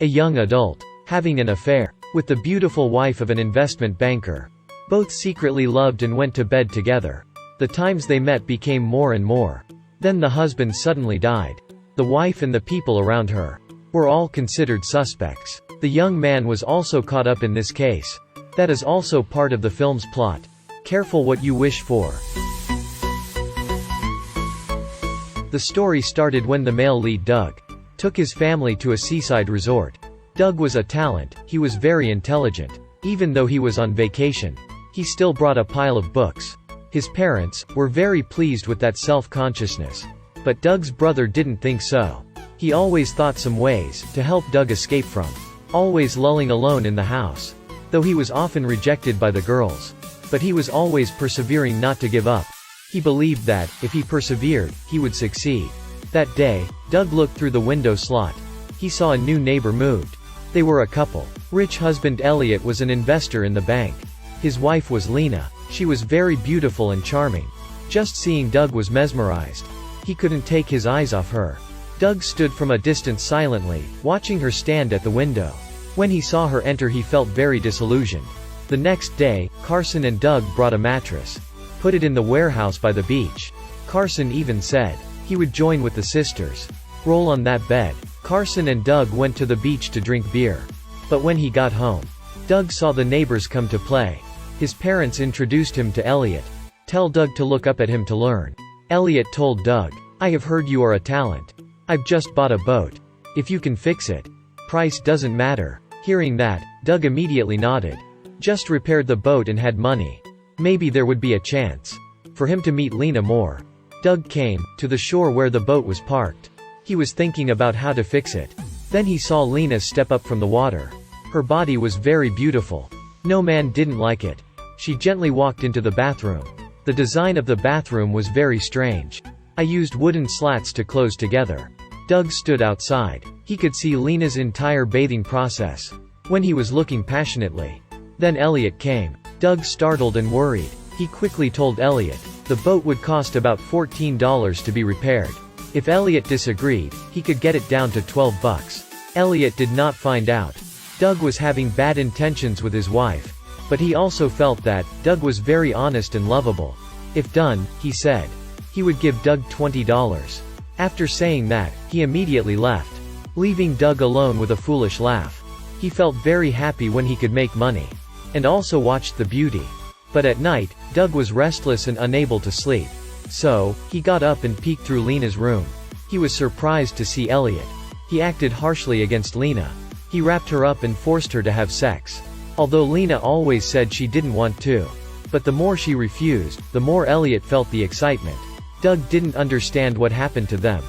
A young adult, having an affair with the beautiful wife of an investment banker. Both secretly loved and went to bed together. The times they met became more and more. Then the husband suddenly died. The wife and the people around her were all considered suspects. The young man was also caught up in this case. That is also part of the film's plot. Careful what you wish for. The story started when the male lead Doug took his family to a seaside resort. Doug was a talent, he was very intelligent. Even though he was on vacation, he still brought a pile of books. His parents were very pleased with that self-consciousness. But Doug's brother didn't think so. He always thought some ways to help Doug escape from always lolling alone in the house. Though he was often rejected by the girls. But he was always persevering not to give up. He believed that, if he persevered, he would succeed. That day, Doug looked through the window slot. He saw a new neighbor moved. They were a couple. Rich husband Elliot was an investor in the bank. His wife was Lena. She was very beautiful and charming. Just seeing Doug was mesmerized. He couldn't take his eyes off her. Doug stood from a distance silently, watching her stand at the window. When he saw her enter, he felt very disillusioned. The next day, Carson and Doug brought a mattress. Put it in the warehouse by the beach. Carson even said he would join with the sisters. Roll on that bed. Carson and Doug went to the beach to drink beer. But when he got home, Doug saw the neighbors come to play. His parents introduced him to Elliot. Tell Doug to look up at him to learn. Elliot told Doug, I have heard you are a talent. I've just bought a boat. If you can fix it. Price doesn't matter. Hearing that, Doug immediately nodded. Just repaired the boat and had money. Maybe there would be a chance for him to meet Lena more. Doug came to the shore where the boat was parked. He was thinking about how to fix it. Then he saw Lena step up from the water. Her body was very beautiful. No man didn't like it. She gently walked into the bathroom. The design of the bathroom was very strange. I used wooden slats to close together. Doug stood outside. He could see Lena's entire bathing process. When he was looking passionately. Then Elliot came. Doug startled and worried. He quickly told Elliot the boat would cost about $14 to be repaired. If Elliot disagreed, he could get it down to $12. Elliot did not find out Doug was having bad intentions with his wife. But he also felt that Doug was very honest and lovable. If done, he said, he would give Doug $20. After saying that, he immediately left, leaving Doug alone with a foolish laugh. He felt very happy when he could make money. And also watched the beauty. But at night, Doug was restless and unable to sleep. So, he got up and peeked through Lena's room. He was surprised to see Elliot. He acted harshly against Lena. He wrapped her up and forced her to have sex. Although Lena always said she didn't want to. But the more she refused, the more Elliot felt the excitement. Doug didn't understand what happened to them.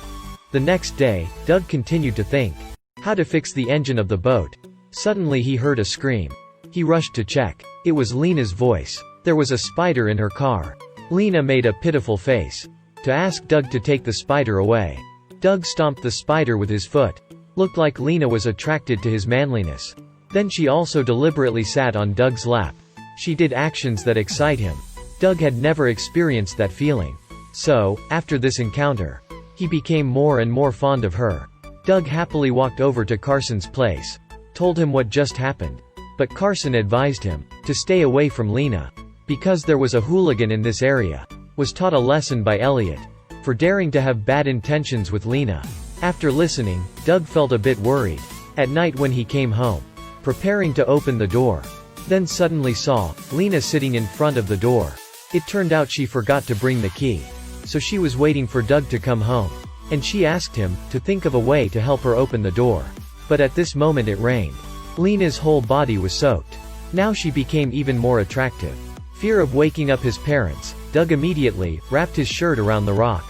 The next day, Doug continued to think how to fix the engine of the boat. Suddenly he heard a scream. He rushed to check. It was Lena's voice. There was a spider in her car. Lena made a pitiful face to ask Doug to take the spider away. Doug stomped the spider with his foot. Looked like Lena was attracted to his manliness. Then she also deliberately sat on Doug's lap. She did actions that excite him. Doug had never experienced that feeling. So, after this encounter, he became more and more fond of her. Doug happily walked over to Carson's place. Told him what just happened. But Carson advised him to stay away from Lena. Because there was a hooligan in this area. Was taught a lesson by Elliot for daring to have bad intentions with Lena. After listening, Doug felt a bit worried. At night when he came home, preparing to open the door, then suddenly saw Lena sitting in front of the door. It turned out she forgot to bring the key. So she was waiting for Doug to come home. And she asked him to think of a way to help her open the door. But at this moment it rained. Lena's whole body was soaked. Now she became even more attractive. Fear of waking up his parents, Doug immediately wrapped his shirt around the rock.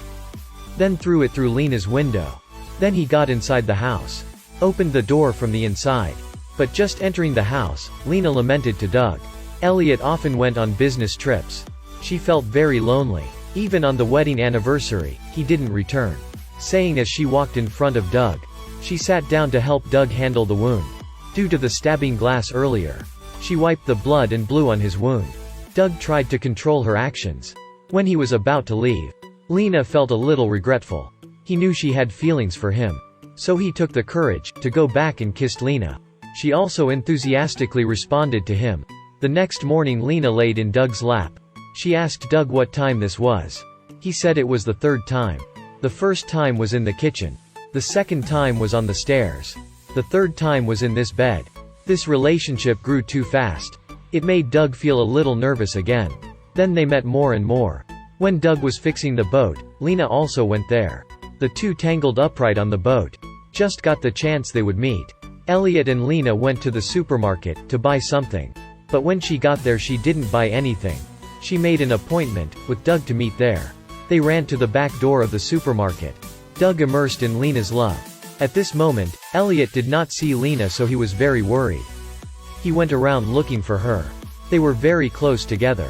Then threw it through Lena's window. Then he got inside the house. Opened the door from the inside. But just entering the house, Lena lamented to Doug. Elliot often went on business trips. She felt very lonely. Even on the wedding anniversary, he didn't return. Saying as she walked in front of Doug. She sat down to help Doug handle the wound. Due to the stabbing glass earlier, she wiped the blood and blew on his wound. Doug tried to control her actions. When he was about to leave, Lena felt a little regretful. He knew she had feelings for him. So he took the courage to go back and kissed Lena. She also enthusiastically responded to him. The next morning Lena laid in Doug's lap. She asked Doug what time this was. He said it was the third time. The first time was in the kitchen. The second time was on the stairs. The third time was in this bed. This relationship grew too fast. It made Doug feel a little nervous again. Then they met more and more. When Doug was fixing the boat, Lena also went there. The two tangled upright on the boat. Just got the chance they would meet. Elliot and Lena went to the supermarket to buy something. But when she got there she didn't buy anything. She made an appointment with Doug to meet there. They ran to the back door of the supermarket. Doug immersed in Lena's love. At this moment, Elliot did not see Lena, so he was very worried. He went around looking for her. They were very close together.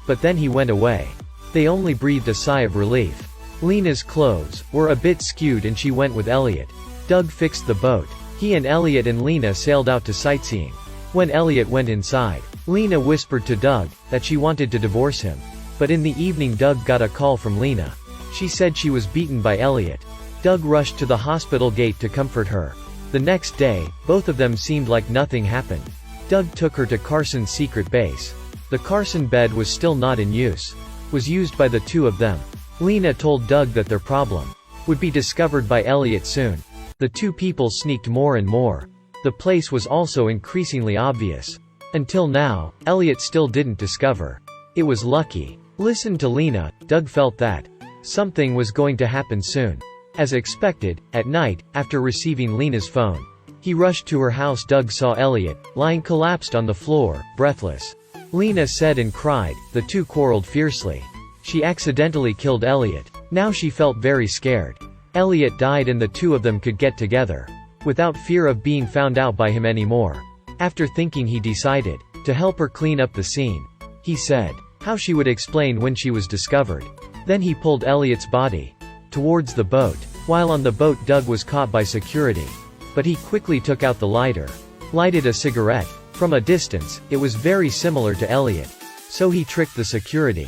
But then he went away. They only breathed a sigh of relief. Lena's clothes were a bit skewed and she went with Elliot. Doug fixed the boat. He and Elliot and Lena sailed out to sightseeing. When Elliot went inside, Lena whispered to Doug that she wanted to divorce him. But in the evening Doug got a call from Lena. She said she was beaten by Elliot. Doug rushed to the hospital gate to comfort her. The next day, both of them seemed like nothing happened. Doug took her to Carson's secret base. The Carson bed was still not in use. Was used by the two of them. Lena told Doug that their problem would be discovered by Elliot soon. The two people sneaked more and more. The place was also increasingly obvious. Until now, Elliot still didn't discover. It was lucky. Listen to Lena, Doug felt that something was going to happen soon. As expected, at night, after receiving Lena's phone, he rushed to her house. Doug saw Elliot, lying collapsed on the floor, breathless. Lena said and cried. The two quarreled fiercely. She accidentally killed Elliot. Now she felt very scared. Elliot died and the two of them could get together without fear of being found out by him anymore. After thinking he decided to help her clean up the scene. He said how she would explain when she was discovered. Then he pulled Elliot's body towards the boat. While on the boat Doug was caught by security. But he quickly took out the lighter. Lighted a cigarette. From a distance, it was very similar to Elliot. So he tricked the security.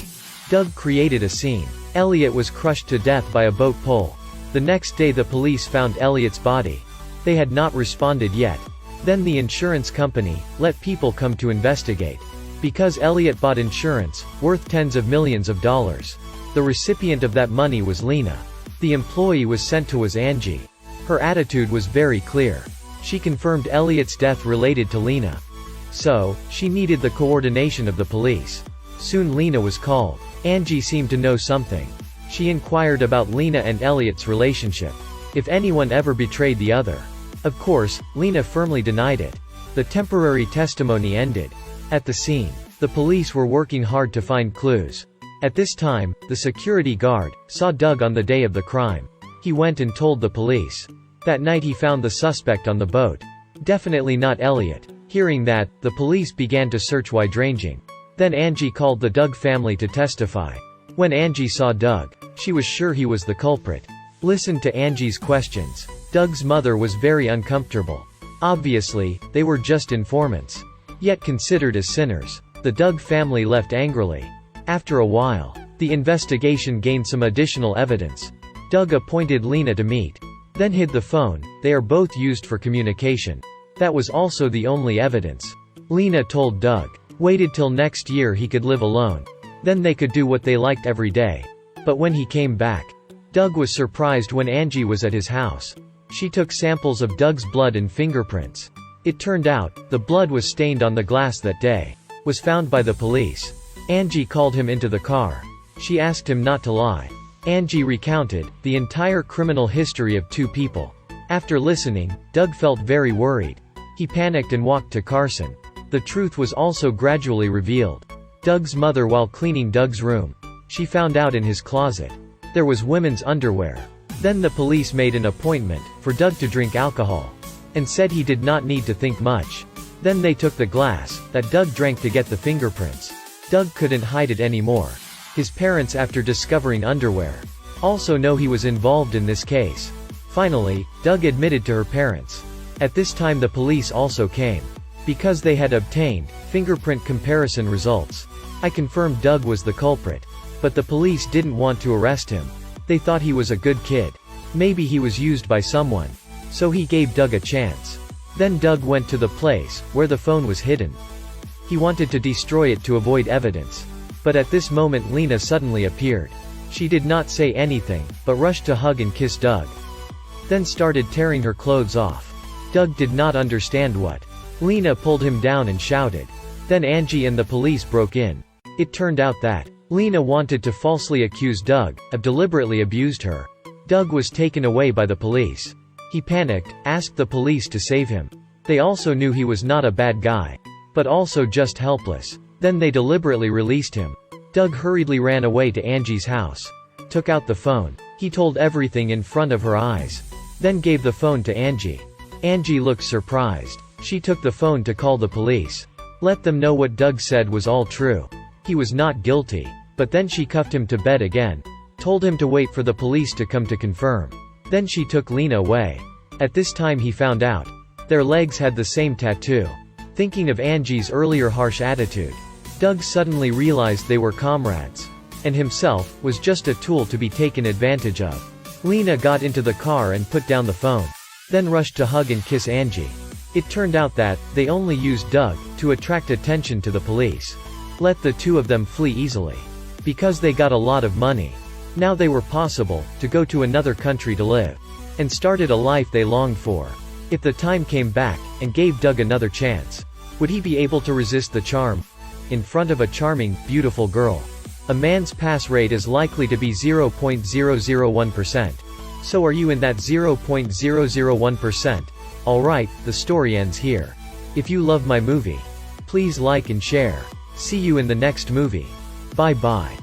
Doug created a scene. Elliot was crushed to death by a boat pole. The next day the police found Elliot's body. They had not responded yet. Then the insurance company let people come to investigate. Because Elliot bought insurance, worth tens of millions of dollars. The recipient of that money was Lena. The employee was sent to was Angie. Her attitude was very clear. She confirmed Elliot's death related to Lena. So, she needed the coordination of the police. Soon Lena was called. Angie seemed to know something. She inquired about Lena and Elliot's relationship. If anyone ever betrayed the other. Of course, Lena firmly denied it. The temporary testimony ended. At the scene, the police were working hard to find clues. At this time, the security guard saw Doug on the day of the crime. He went and told the police. That night he found the suspect on the boat. Definitely not Elliot. Hearing that, the police began to search wide-ranging. Then Angie called the Doug family to testify. When Angie saw Doug, she was sure he was the culprit. Listened to Angie's questions. Doug's mother was very uncomfortable. Obviously, they were just informants. Yet considered as sinners. The Doug family left angrily. After a while, the investigation gained some additional evidence. Doug appointed Lena to meet. Then hid the phone. They are both used for communication. That was also the only evidence. Lena told Doug. Waited till next year he could live alone. Then they could do what they liked every day. But when he came back, Doug was surprised when Angie was at his house. She took samples of Doug's blood and fingerprints. It turned out, the blood was stained on the glass that day. Was found by the police. Angie called him into the car. She asked him not to lie. Angie recounted the entire criminal history of two people. After listening, Doug felt very worried. He panicked and walked to Carson. The truth was also gradually revealed. Doug's mother, while cleaning Doug's room, she found out in his closet there was women's underwear. Then the police made an appointment for Doug to drink alcohol and said he did not need to think much. Then they took the glass that Doug drank to get the fingerprints. Doug couldn't hide it anymore. His parents, after discovering underwear, also know he was involved in this case. Finally, Doug admitted to her parents. At this time the police also came. Because they had obtained fingerprint comparison results. I confirmed Doug was the culprit. But the police didn't want to arrest him. They thought he was a good kid. Maybe he was used by someone. So he gave Doug a chance. Then Doug went to the place where the phone was hidden. He wanted to destroy it to avoid evidence. But at this moment Lena suddenly appeared. She did not say anything, but rushed to hug and kiss Doug. Then started tearing her clothes off. Doug did not understand what. Lena pulled him down and shouted. Then Angie and the police broke in. It turned out that Lena wanted to falsely accuse Doug of deliberately abused her. Doug was taken away by the police. He panicked, asked the police to save him. They also knew he was not a bad guy, but also just helpless. Then they deliberately released him. Doug hurriedly ran away to Angie's house. Took out the phone. He told everything in front of her eyes. Then gave the phone to Angie. Angie looked surprised. She took the phone to call the police. Let them know what Doug said was all true. He was not guilty. But then she cuffed him to bed again. Told him to wait for the police to come to confirm. Then she took Lena away. At this time he found out. Their legs had the same tattoo. Thinking of Angie's earlier harsh attitude, Doug suddenly realized they were comrades. And himself was just a tool to be taken advantage of. Lena got into the car and put down the phone. Then rushed to hug and kiss Angie. It turned out that they only used Doug to attract attention to the police. Let the two of them flee easily. Because they got a lot of money. Now they were possible to go to another country to live. And started a life they longed for. If the time came back and gave Doug another chance, would he be able to resist the charm? In front of a charming, beautiful girl, a man's pass rate is likely to be 0.001%. So are you in that 0.001%? Alright, the story ends here. If you love my movie, please like and share. See you in the next movie. Bye bye.